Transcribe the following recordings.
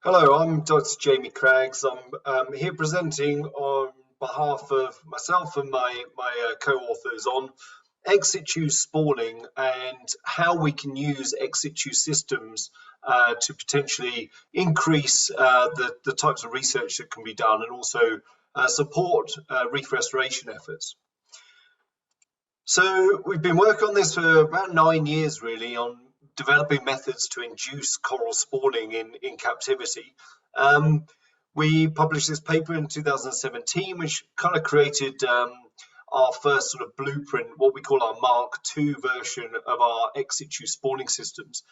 Hello, I'm Dr. Jamie Craggs. I'm here presenting on behalf of myself and my co-authors on ex situ spawning and how we can use ex situ systems to potentially increase the types of research that can be done and also support reef restoration efforts. So we've been working on this for about 9 years, really, on developing methods to induce coral spawning in captivity. We published this paper in 2017, which kind of created our first sort of blueprint, what we call our Mark II version of our ex situ spawning systems.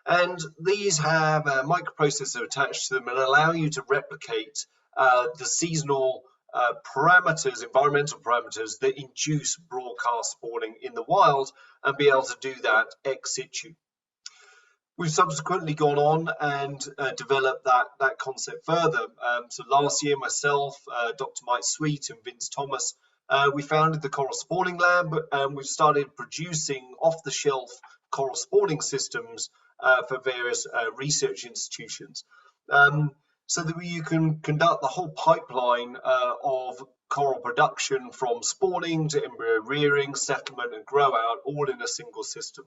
And these have a microprocessor attached to them and allow you to replicate the seasonal parameters, environmental parameters that induce broadcast spawning in the wild and be able to do that ex situ. We've subsequently gone on and developed that concept further. So last year, myself, Dr. Mike Sweet and Vince Thomas, we founded the Coral Spawning Lab, and we've started producing off-the-shelf coral spawning systems for various research institutions. So that you can conduct the whole pipeline of coral production from spawning to embryo rearing, settlement and grow out, all in a single system.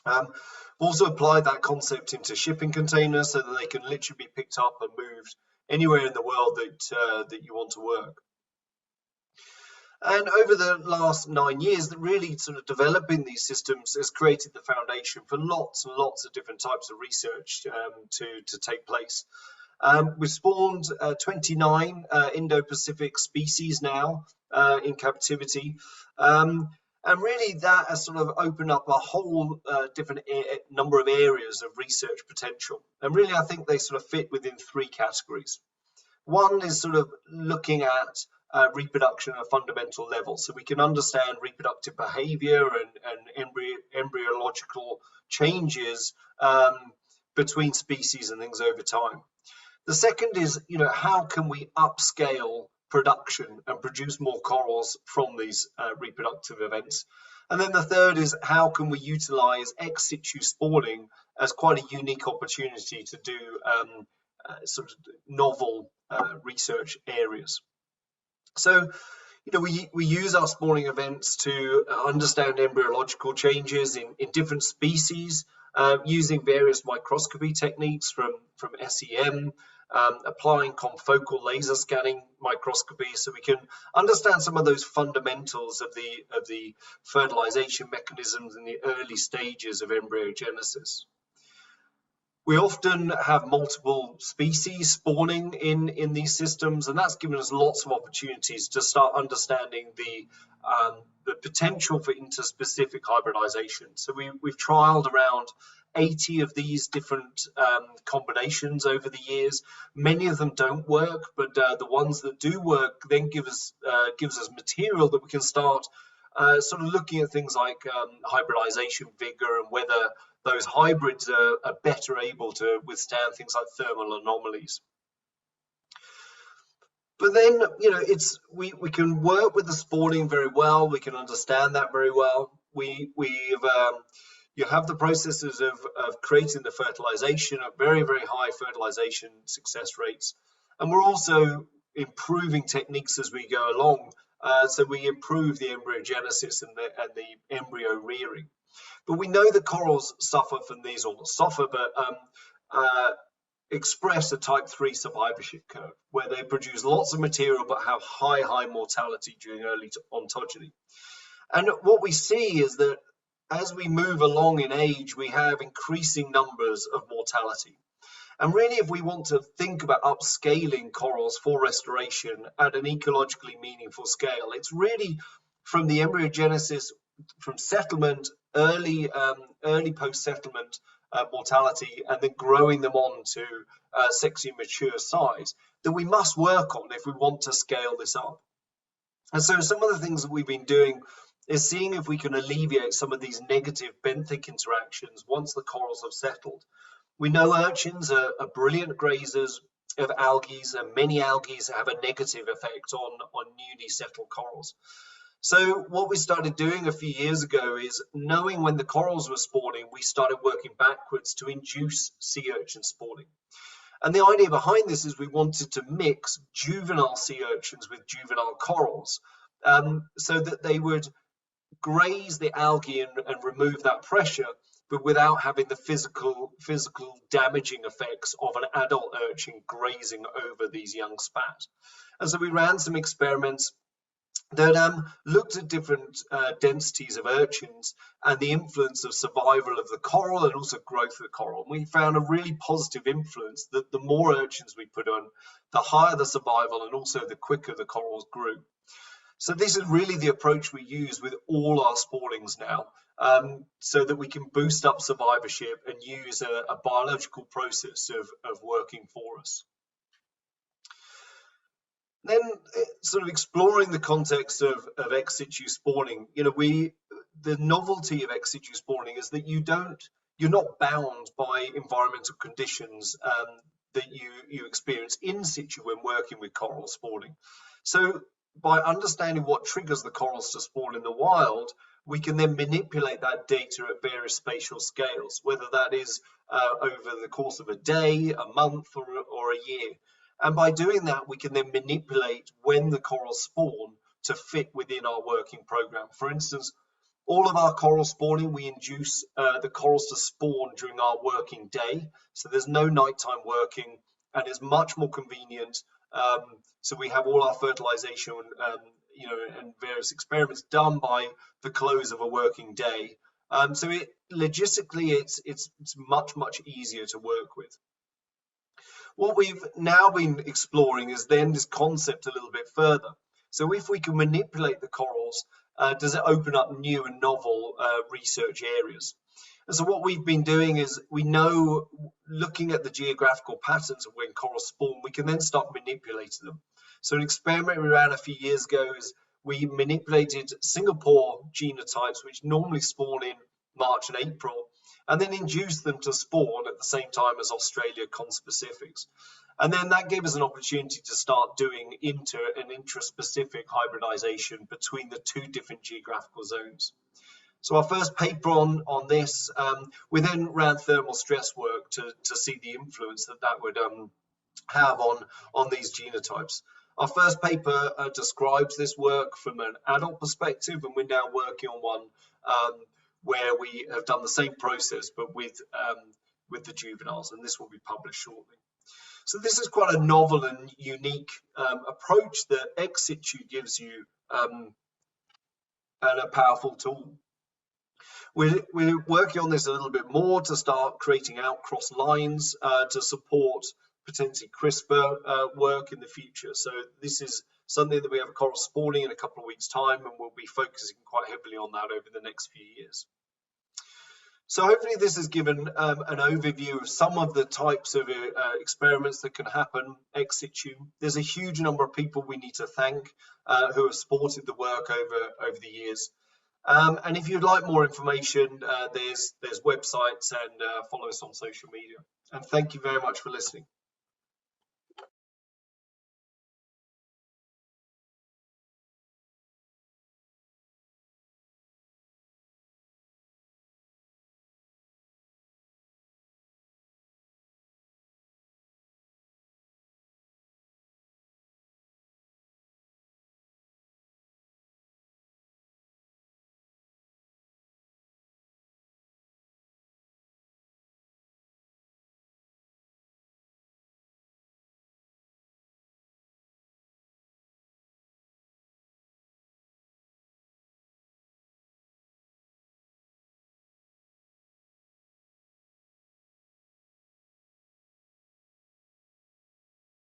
We've also applied that concept into shipping containers so that they can literally be picked up and moved anywhere in the world that you want to work. And over the last 9 years, really sort of developing these systems has created the foundation for lots and lots of different types of research to take place. We've spawned 29 Indo-Pacific species now in captivity. And really that has sort of opened up a whole different number of areas of research potential. And really, I think they sort of fit within three categories. One is sort of looking at reproduction at a fundamental level, so we can understand reproductive behavior and embryological changes between species and things over time. The second is, how can we upscale production and produce more corals from these reproductive events? And then the third is, how can we utilize ex situ spawning as quite a unique opportunity to do sort of novel research areas? So, we use our spawning events to understand embryological changes in different species using various microscopy techniques from SEM, applying confocal laser scanning microscopy, so we can understand some of those fundamentals of the fertilization mechanisms in the early stages of embryogenesis. We often have multiple species spawning in these systems, and that's given us lots of opportunities to start understanding the potential for interspecific hybridization. So we've trialed around 80 of these different combinations over the years. Many of them don't work, but the ones that do work then gives us material that we can start sort of looking at things like hybridization vigor and whether those hybrids are better able to withstand things like thermal anomalies. But then, we can work with the spawning very well. We can understand that very well. You have the processes of creating the fertilization at very, very high fertilization success rates. And we're also improving techniques as we go along. So we improve the embryogenesis and the embryo rearing. But we know that corals suffer from these, or not suffer, but express a type 3 survivorship curve, where they produce lots of material but have high mortality during early ontogeny. And what we see is that as we move along in age, we have increasing numbers of mortality. And really, if we want to think about upscaling corals for restoration at an ecologically meaningful scale, it's really from the embryogenesis, from settlement, early post-settlement mortality, and then growing them on to sexually mature size, that we must work on if we want to scale this up. And so some of the things that we've been doing is seeing if we can alleviate some of these negative benthic interactions once the corals have settled. We know urchins are brilliant grazers of algae, and many algae have a negative effect on newly settled corals. So what we started doing a few years ago is, knowing when the corals were spawning, we started working backwards to induce sea urchin spawning. And the idea behind this is we wanted to mix juvenile sea urchins with juvenile corals, so that they would graze the algae and remove that pressure, but without having the physical damaging effects of an adult urchin grazing over these young spat. And so we ran some experiments that looked at different densities of urchins and the influence of survival of the coral and also growth of the coral. And we found a really positive influence that the more urchins we put on, the higher the survival and also the quicker the corals grew. So this is really the approach we use with all our spawnings now, so that we can boost up survivorship and use a biological process of working for us. Then, sort of exploring the context of ex situ spawning, the novelty of ex situ spawning is that you're not bound by environmental conditions that you experience in situ when working with coral spawning. So by understanding what triggers the corals to spawn in the wild, we can then manipulate that data at various spatial scales, whether that is over the course of a day, a month, or a year. And by doing that, we can then manipulate when the corals spawn to fit within our working program. For instance, all of our coral spawning, we induce the corals to spawn during our working day. So there's no nighttime working, and it's much more convenient. So we have all our fertilization, and various experiments done by the close of a working day. So logistically, it's much easier to work with. What we've now been exploring is then this concept a little bit further. So if we can manipulate the corals, does it open up new and novel research areas? And so what we've been doing is, we know, looking at the geographical patterns of when corals spawn, we can then start manipulating them. So an experiment we ran a few years ago is we manipulated Singapore genotypes, which normally spawn in March and April, and then induced them to spawn at the same time as Australia conspecifics. And then that gave us an opportunity to start doing inter and intraspecific hybridization between the two different geographical zones. So our first paper on this, we then ran thermal stress work to see the influence that would have on these genotypes. Our first paper describes this work from an adult perspective, and we're now working on one where we have done the same process but with the juveniles, and this will be published shortly. So this is quite a novel and unique approach that ex situ gives you, and a powerful tool. We're working on this a little bit more to start creating outcross lines to support potentially CRISPR work in the future. So this is something that we have a coral spawning in a couple of weeks' time, and we'll be focusing quite heavily on that over the next few years. So hopefully this has given an overview of some of the types of experiments that can happen ex situ. There's a huge number of people we need to thank who have supported the work over the years. And if you'd like more information, there's websites, and follow us on social media. And thank you very much for listening.